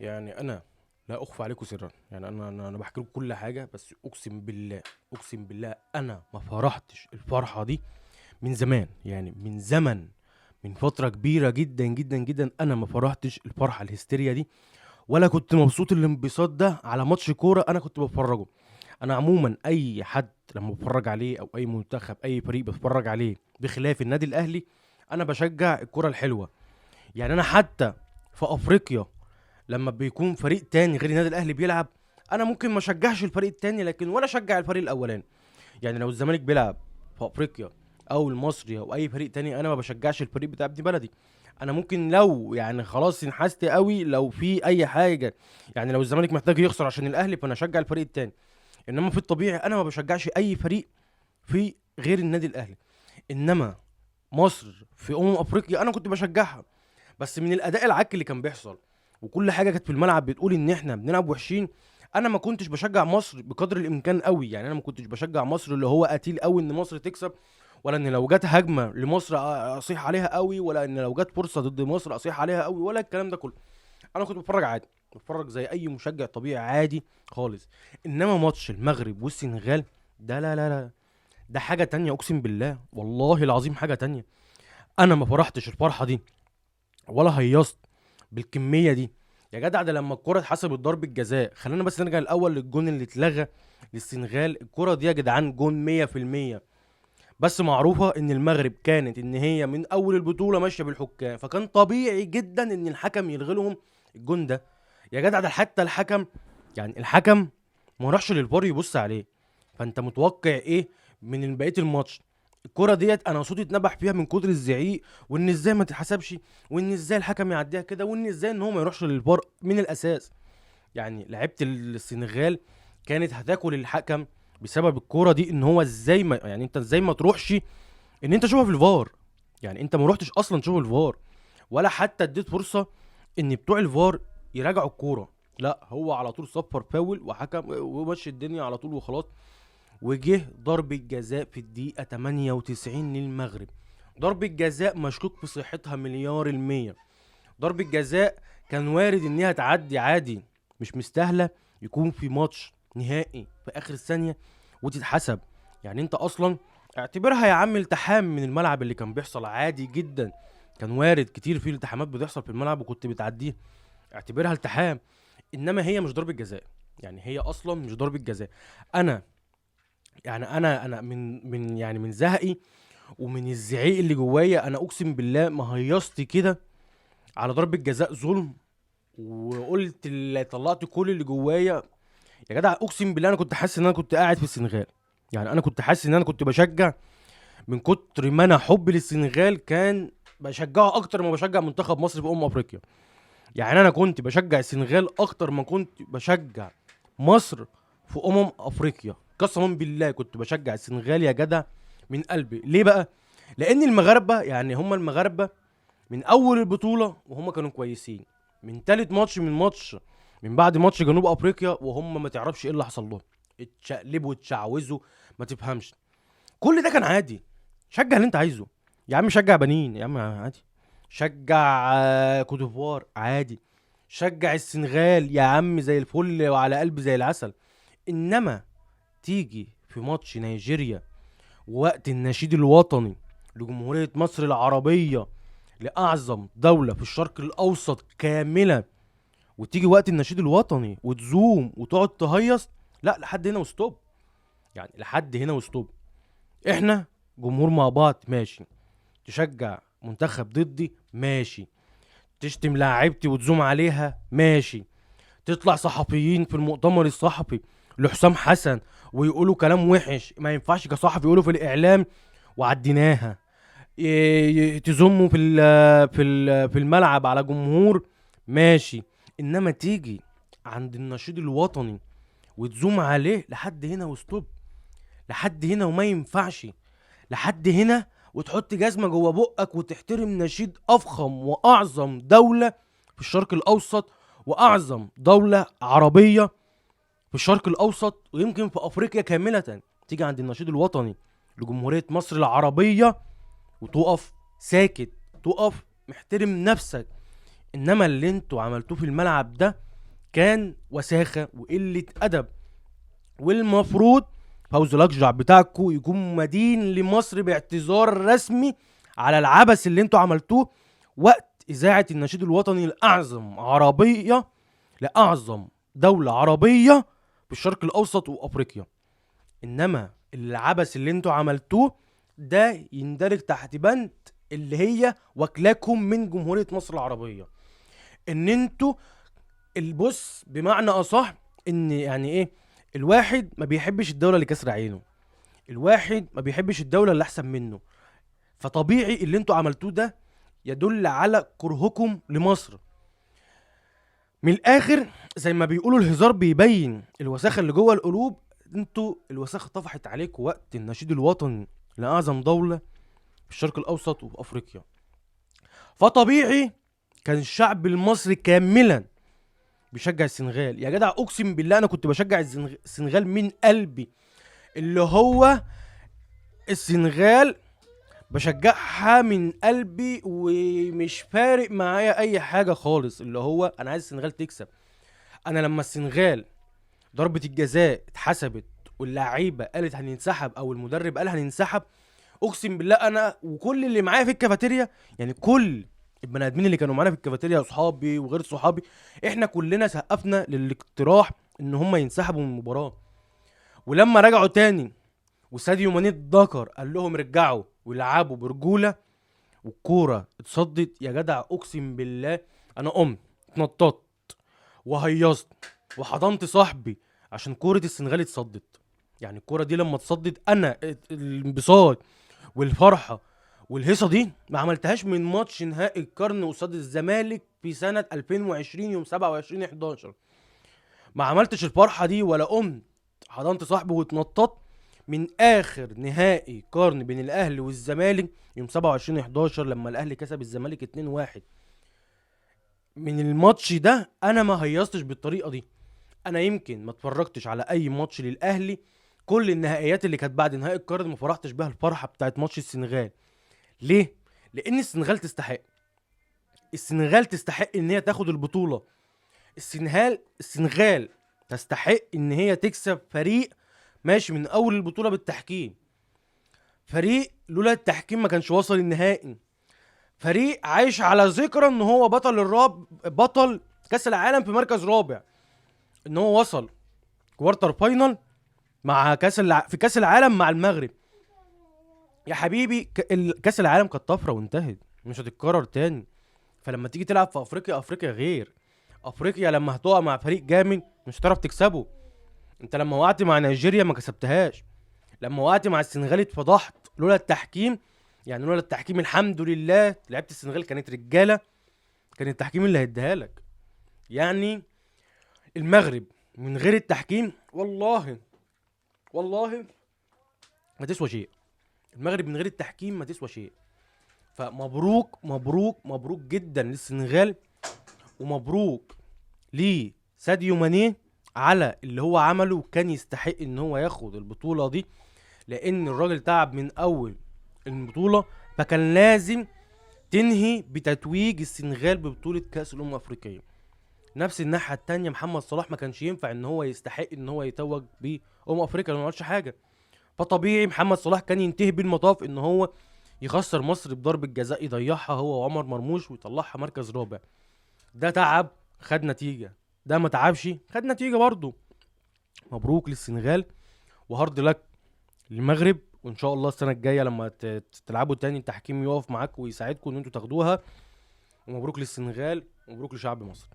يعني انا لا اخفى عليكم سرا، يعني انا بحكي لكم كل حاجه، بس اقسم بالله، اقسم بالله انا ما فرحتش الفرحه دي من زمان، يعني من زمن، من فتره كبيره جدا جدا جدا. انا ما فرحتش الفرحه الهستيريا دي، ولا كنت مبسوط الانبساط ده على ماتش كوره انا كنت بتفرجه. انا عموما اي حد لما بتفرج عليه، او اي منتخب، اي فريق بتفرج عليه بخلاف النادي الاهلي، انا بشجع الكره الحلوه. يعني انا حتى في افريقيا لما بيكون فريق تاني غير النادي الاهلي بيلعب، انا ممكن ما اشجعش الفريق التاني لكن ولا اشجع الفريق الاولاني. يعني لو الزمالك بيلعب في افريقيا او المصري او اي فريق تاني، انا ما بشجعش الفريق بتاع ابن بلدي. انا ممكن لو يعني خلاص انحست قوي لو في اي حاجه، يعني لو الزمالك محتاج يخسر عشان الاهلي فانا اشجع الفريق التاني. انما في الطبيعي انا ما بشجعش اي فريق في غير النادي الاهلي. انما مصر في افريقيا انا كنت بشجعها، بس من الاداء العك اللي كان بيحصل وكل حاجه كانت في الملعب بتقول ان احنا بنلعب وحشين، انا ما كنتش بشجع مصر بقدر الامكان قوي. يعني انا ما كنتش بشجع مصر اللي هو قتيل قوي ان مصر تكسب، ولا ان لو جت هجمه لمصر اصيح عليها قوي، ولا ان لو جت فرصه ضد مصر اصيح عليها قوي، ولا الكلام ده كله. انا كنت بتفرج عادي، بتفرج زي اي مشجع طبيعي عادي خالص. انما ماتش المغرب والسنغال ده لا لا لا، ده حاجه تانية، اقسم بالله والله العظيم حاجه تانية. انا ما فرحتش الفرحه دي ولا هيصت بالكميه دي. يا جدع ده لما الكره اتحسبت ضربه جزاء، خلينا بس نرجع الاول للجون اللي اتلغى للسنغال. الكره دي يا جدعان جون 100%، بس معروفه ان المغرب كانت ان هي من اول البطوله ماشيه بالحكام، فكان طبيعي جدا ان الحكم يلغي لهم الجون ده. يا جدع ده حتى الحكم، يعني الحكم ما راحش للفار يبص عليه. فانت متوقع ايه من بقيه الماتش؟ الكرة ديت انا صوتي اتنبح فيها من كتر الزعيق، وان ازاي ما تتحسبش، وان ازاي الحكم يعديها كده، وان ازاي ان هو ما يروحش للفار من الاساس. يعني لعيبه السنغال كانت هتاكل الحكم بسبب الكوره دي، ان هو ازاي ما، يعني انت ازاي ما تروحش ان انت تشوفها في الفار. يعني انت ما روحتش اصلا تشوف الفار، ولا حتى اديت فرصه ان بتوع الفار يراجعوا الكوره. لا هو على طول صفر فاول وحكم ومشي الدنيا على طول وخلاص. وجه ضربة جزاء في الدقيقة 98 للمغرب، ضربة جزاء مشكوك في صحتها مليار المية. ضربة جزاء كان وارد انها تعدي عادي، مش مستاهلة يكون في ماتش نهائي في اخر الثانية وتتحسب. يعني انت اصلا اعتبرها يا عم التحام من الملعب اللي كان بيحصل عادي جدا. كان وارد كتير في التحامات بتحصل في الملعب وكنت بتعديها، اعتبرها التحام. انما هي مش ضربة جزاء، يعني هي اصلا مش ضربة جزاء. انا يعني انا من يعني من زهقي ومن الزعيق اللي جوايا، انا اقسم بالله ما هيصت كده على ضربة جزاء ظلم، وقلت اللي طلعت كل اللي جوايا. يا جدع اقسم بالله انا كنت حاسس ان انا كنت قاعد في السنغال. يعني انا كنت حاسس ان انا كنت بشجع، من كتر ما انا حبي للسنغال كان بشجعه اكتر ما بشجع منتخب مصر في افريقيا. يعني انا كنت بشجع السنغال اكتر ما كنت بشجع مصر في افريقيا. قسما بالله كنت بشجع السنغال يا جدع من قلبي. ليه بقى؟ لان المغاربه، يعني هم المغاربه من اول البطوله وهم كانوا كويسين، من تالت ماتش من ماتش، من بعد ماتش جنوب افريقيا وهم ما تعرفش ايه اللي حصل لهم، اتشقلبوا اتشعوذوا، ما تفهمش. كل ده كان عادي، شجع اللي انت عايزه. يا عم شجع بنين يا عم عادي، شجع كوت ديفوار عادي، شجع السنغال يا عم زي الفل وعلى قلب زي العسل. انما تيجي في ماتش نيجيريا ووقت النشيد الوطني لجمهورية مصر العربية، لأعظم دولة في الشرق الأوسط كاملة، وتيجي وقت النشيد الوطني وتزوم وتقعد تهيص، لا لحد هنا وستوب. يعني لحد هنا وستوب. احنا جمهور مع بعض ماشي، تشجع منتخب ضدي ماشي، تشتم لاعيبتي وتزوم عليها ماشي، تطلع صحفيين في المؤتمر الصحفي لحسام حسن ويقولوا كلام وحش ما ينفعش كصحفي يقولوا في الاعلام، وعديناها. تزموا في الملعب على جمهور ماشي. انما تيجي عند النشيد الوطني وتزوم عليه، لحد هنا وستوب، لحد هنا وما ينفعش، لحد هنا. وتحط جزمة جوه بقك وتحترم نشيد افخم واعظم دولة في الشرق الاوسط، واعظم دولة عربية في الشرق الاوسط ويمكن في افريقيا كاملة. تيجي عند النشيد الوطني لجمهورية مصر العربية وتقف ساكت، تقف محترم نفسك. انما اللي انتوا عملتوه في الملعب ده كان وساخه وقله ادب. والمفروض فوز الاقجع بتاعكم يكون مدين لمصر باعتذار رسمي على العبث اللي انتوا عملتوه وقت اذاعه النشيد الوطني الاعظم عربيه لاعظم دوله عربيه في الشرق الاوسط وافريقيا. انما العبث اللي انتوا عملتوه ده يندرج تحت بند اللي هي واكلاكم من جمهوريه مصر العربيه. ان انتوا البص بمعنى اصح، ان يعني ايه، الواحد ما بيحبش الدوله اللي كسر عينه، الواحد ما بيحبش الدوله اللي احسن منه. فطبيعي اللي انتوا عملتوه ده يدل على كرهكم لمصر. من الاخر زي ما بيقولوا الهزار بيبين الوساخه اللي جوه القلوب. انتوا الوساخه طفحت عليكم وقت النشيد الوطني لاعظم دوله في الشرق الاوسط وفي افريقيا. فطبيعي كان الشعب المصري كاملا بيشجع السنغال. يا جدع اقسم بالله انا كنت بشجع السنغال من قلبي. اللي هو السنغال بشجعها من قلبي ومش فارق معايا اي حاجه خالص. اللي هو انا عايز السنغال تكسب. انا لما السنغال ضربة الجزاء اتحسبت واللعيبه قالت هننسحب او المدرب قال هننسحب، اقسم بالله انا وكل اللي معايا في الكافيتيريا، يعني كل البني ادمين اللي كانوا معانا في الكافيتيريا اصحابي وغير صحابي، احنا كلنا سقفنا للاقتراح ان هم ينسحبوا من المباراه. ولما رجعوا تاني وساديو ماني اتذكر قال لهم رجعوا ويلعبوا برجوله والكوره اتصدت، يا جدع اقسم بالله انا قمت اتنططت وهيصت وحضنت صاحبي عشان كوره السنغال اتصدت. يعني الكوره دي لما اتصدت انا الانبساط والفرحه والهيصه دي ما عملتهاش من ماتش نهائي القرن قصاد الزمالك في سنه 2020 يوم 27 11. ما عملتش الفرحه دي ولا قمت حضنت صاحبي واتنططت من اخر نهائي قرن بين الاهلي والزمالك يوم 27 11 لما الاهلي كسب الزمالك 2-1. من الماتش ده انا ما هيصتش بالطريقه دي. انا يمكن ما اتفرجتش على اي ماتش للاهلي كل النهائيات اللي كانت بعد نهائي القرن ما فرحتش بيها الفرحه بتاعت ماتش السنغال. ليه؟ لان السنغال تستحق. السنغال تستحق ان هي تاخد البطوله. السنغال تستحق ان هي تكسب فريق ماشي من اول البطوله بالتحكيم، فريق لولا التحكيم ما كانش وصل النهائي، فريق عايش على ذكرى ان هو بطل كاس العالم في مركز رابع، ان هو وصل كوارتر فاينل مع في كاس العالم مع المغرب. يا حبيبي كاس العالم كانت طفره وانتهت مش هتتكرر تاني. فلما تيجي تلعب في افريقيا، افريقيا غير. افريقيا لما هتقع مع فريق جامد مش هتعرف تكسبه. انت لما وقعت مع نيجيريا ما كسبتهاش، لما وقعت مع السنغال اتفضحت لولا التحكيم. يعني لولا التحكيم الحمد لله لعيبه السنغال كانت رجاله، كان التحكيم اللي هيديها لك. يعني المغرب من غير التحكيم والله ما تسوى شيء. المغرب من غير التحكيم ما تسوى شيء. فمبروك مبروك مبروك جدا للسنغال، ومبروك لساديو ماني على اللي هو عمله، وكان يستحق ان هو ياخد البطولة دي لان الراجل تعب من اول البطولة. فكان لازم تنهي بتتويج السنغال ببطولة كأس الأمم الأفريقية. نفس الناحية التانية محمد صلاح ما كانش ينفع ان هو يستحق ان هو يتوج افريقيا لو ما عملش حاجة. فطبيعي محمد صلاح كان ينتهي بالمطاف ان هو يخسر مصر بضربة جزاء يضيعها هو وعمر مرموش ويطلعها مركز رابع. ده تعب خد نتيجة، ده ما تعبش خد نتيجة برضه. مبروك للسنغال وهارد لك للمغرب، وان شاء الله السنة الجاية لما تلعبوا تاني التحكيم يقف معاك ويساعدكم ان انتوا تاخدوها. ومبروك للسنغال ومبروك لشعب مصر.